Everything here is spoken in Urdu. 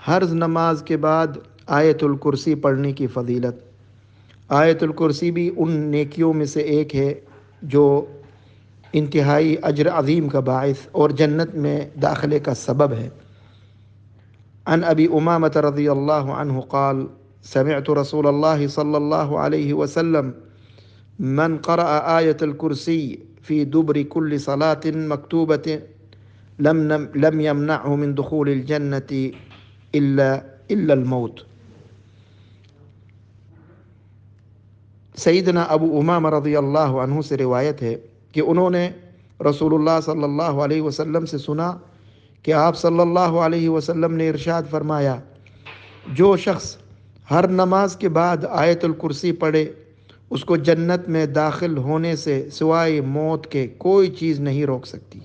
ہر نماز کے بعد آیت الکرسی پڑھنے کی فضیلت۔ آیت الکرسی بھی ان نیکیوں میں سے ایک ہے جو انتہائی اجر عظیم کا باعث اور جنت میں داخلے کا سبب ہے۔ عن ابی امامۃ رضی اللہ عنہ قال سمعت رسول اللہ صلی اللہ علیہ وسلم من قرأ آیت الکرسی فی دبر کل صلاة مکتوبۃ لم يمنعه من دخول الجنة الا الموت۔ سیدنا ابو امامہ رضی اللہ عنہ سے روایت ہے کہ انہوں نے رسول اللہ صلی اللہ علیہ وسلم سے سنا کہ آپ صلی اللہ علیہ وسلم نے ارشاد فرمایا، جو شخص ہر نماز کے بعد آیت الکرسی پڑھے اس کو جنت میں داخل ہونے سے سوائے موت کے کوئی چیز نہیں روک سکتی۔